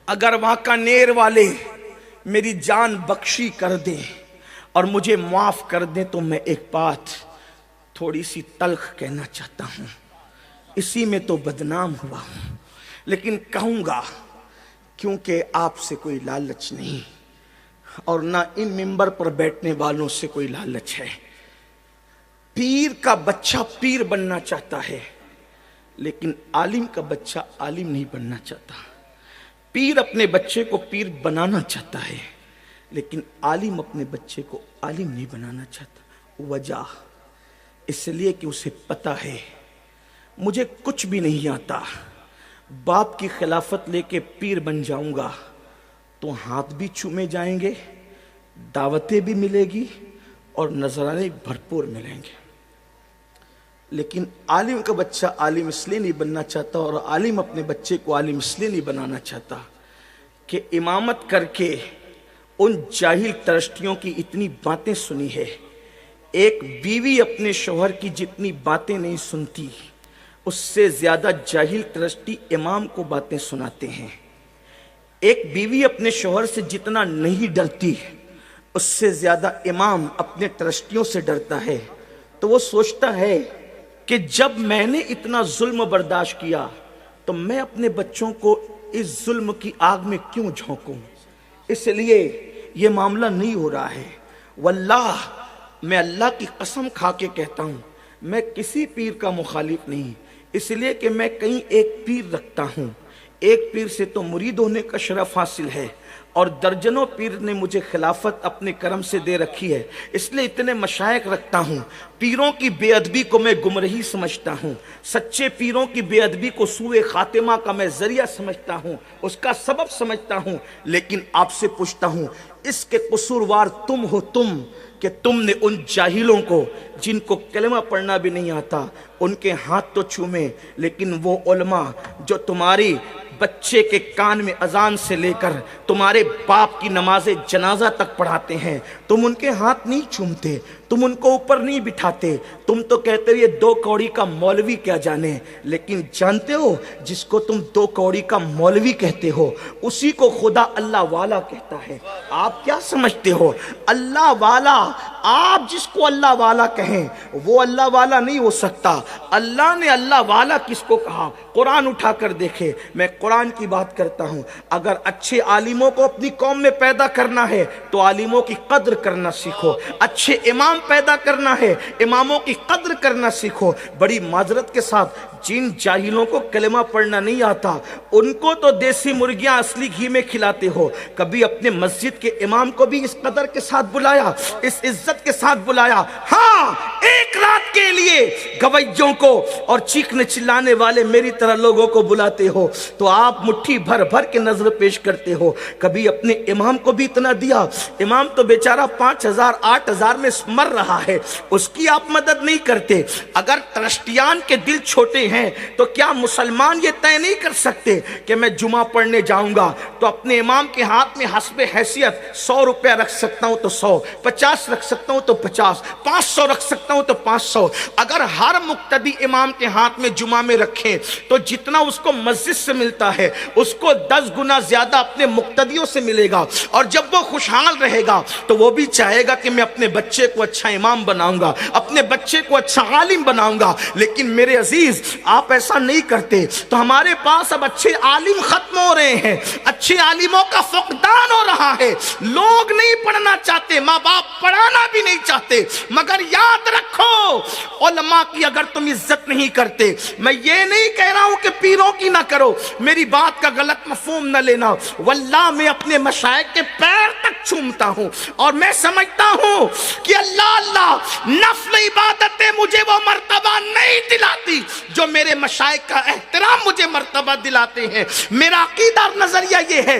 اگر واکانیر والے میری جان بخشی کر دیں اور مجھے معاف کر دیں تو میں ایک بات تھوڑی سی تلخ کہنا چاہتا ہوں، اسی میں تو بدنام ہوا ہوں، لیکن کہوں گا کیونکہ آپ سے کوئی لالچ نہیں اور نہ ان ممبر پر بیٹھنے والوں سے کوئی لالچ ہے۔ پیر کا بچہ پیر بننا چاہتا ہے لیکن عالم کا بچہ عالم نہیں بننا چاہتا۔ پیر اپنے بچے کو پیر بنانا چاہتا ہے لیکن عالم اپنے بچے کو عالم نہیں بنانا چاہتا۔ وجہ اس لیے کہ اسے پتا ہے مجھے کچھ بھی نہیں آتا، باپ کی خلافت لے کے پیر بن جاؤں گا تو ہاتھ بھی چومے جائیں گے، دعوتیں بھی ملے گی اور نذرانے بھرپور ملیں گے۔ لیکن عالم کا بچہ عالم اس لیے نہیں بننا چاہتا اور عالم اپنے بچے کو عالم اس لیے نہیں بنانا چاہتا کہ امامت کر کے ان جاہل ترشٹیوں کی اتنی باتیں سنی ہے۔ ایک بیوی اپنے شوہر کی جتنی باتیں نہیں سنتی اس سے زیادہ جاہل ترشٹی امام کو باتیں سناتے ہیں۔ ایک بیوی اپنے شوہر سے جتنا نہیں ڈرتی اس سے زیادہ امام اپنے ٹرسٹیوں سے ڈرتا ہے، تو وہ سوچتا ہے کہ جب میں نے اتنا ظلم برداشت کیا تو میں اپنے بچوں کو اس ظلم کی آگ میں کیوں جھونکوں، اس لیے یہ معاملہ نہیں ہو رہا ہے۔ واللہ میں اللہ کی قسم کھا کے کہتا ہوں میں کسی پیر کا مخالف نہیں، اس لیے کہ میں کہیں ایک پیر رکھتا ہوں، ایک پیر سے تو مرید ہونے کا شرف حاصل ہے اور درجنوں پیر نے مجھے خلافت اپنے کرم سے دے رکھی ہے، اس لیے اتنے مشائخ رکھتا ہوں۔ پیروں کی بے ادبی کو میں گمراہی سمجھتا ہوں، سچے پیروں کی بے ادبی کو سوء خاتمہ کا میں ذریعہ سمجھتا ہوں، اس کا سبب سمجھتا ہوں۔ لیکن آپ سے پوچھتا ہوں اس کے قصوروار تم ہو، تم کہ تم نے ان جاہلوں کو جن کو کلمہ پڑھنا بھی نہیں آتا ان کے ہاتھ تو چومے، لیکن وہ علماء جو تمہاری بچے کے کان میں اذان سے لے کر تمہارے باپ کی نماز جنازہ تک پڑھاتے ہیں تم ان کے ہاتھ نہیں چومتے، تم ان کو اوپر نہیں بٹھاتے، تم تو کہتے ہو یہ 2 کوڑی کا مولوی کیا جانے، لیکن جانتے ہو جس کو تم 2 کوڑی کا مولوی کہتے ہو اسی کو خدا اللہ والا کہتا ہے۔ آپ کیا سمجھتے ہو اللہ والا، آپ جس کو اللہ والا کہیں وہ اللہ والا نہیں ہو سکتا۔ اللہ نے اللہ والا کس کو کہا؟ قرآن اٹھا کر دیکھے، میں قرآن کی بات کرتا ہوں۔ اگر اچھے عالموں کو اپنی قوم میں پیدا کرنا ہے تو عالموں کی قدر کرنا سیکھو، اچھے امام پیدا کرنا ہے اماموں کی قدر کرنا سیکھو۔ بڑی معذرت کے ساتھ جن جاہلوں کو کلمہ پڑھنا نہیں آتا ان کو تو دیسی مرغیاں اصلی گھی میں کھلاتے ہو، کبھی اپنے مسجد کے امام کو بھی اس قدر کے ساتھ بلایا، اس عزت کے ساتھ بلایا؟ ہاں، ایک رات کے لیے گویوں کو اور چیخنے چلانے والے میری طرح لوگوں کو بلاتے ہو تو آپ مٹھی بھر بھر کے نظر پیش کرتے ہو، کبھی اپنے امام کو بھی اتنا دیا؟ امام تو بیچارہ 5000 8000 میں مر رہا ہے، اس کی آپ مدد نہیں کرتے۔ اگر ٹرسٹیان کے دل چھوٹے ہیں تو کیا مسلمان یہ طے نہیں کر سکتے کہ میں جمعہ پڑھنے جاؤں گا تو اپنے امام کے ہاتھ میں حسب حیثیت 100 روپے رکھ سکتا ہوں تو 100، 50 رکھ سکتا ہوں تو 50، 500 رکھ سکتا ہوں تو 500۔ اگر ہر مقتدی امام کے ہاتھ میں جمعہ میں رکھیں تو جتنا اس کو مسجد سے ملتا ہے اس کو 10 گنا زیادہ اپنے مقتدیوں سے ملے گا، اور جب وہ خوشحال رہے گا تو وہ بھی چاہے گا کہ میں اپنے بچے کو اچھا امام بناؤں گا، اپنے بچے کو اچھا عالم بناؤں گا۔ لیکن میرے عزیز آپ ایسا نہیں کرتے تو ہمارے پاس اب اچھے عالم ختم ہو رہے ہیں، اچھے عالموں کا فقدان ہو رہا ہے، لوگ نہیں پڑھنا چاہتے، ماں باپ پڑھانا بھی نہیں چاہتے۔ مگر یاد رکھو علماء کی اگر تم عزت نہیں کرتے، میں یہ نہیں کہہ رہا ہوں کہ پیروں کی نہ کرو، میری بات کا غلط مفہوم نہ لینا، واللہ میں اپنے مشائخ کے پیر تک چومتا ہوں اور میں سمجھتا ہوں کہ اللہ نفل عبادتیں مجھے وہ مرتبہ نہیں دلاتی جو میرے مشائخ کا احترام مجھے مرتبہ دلاتے ہیں۔ میرا عقیدہ اور نظریہ یہ ہے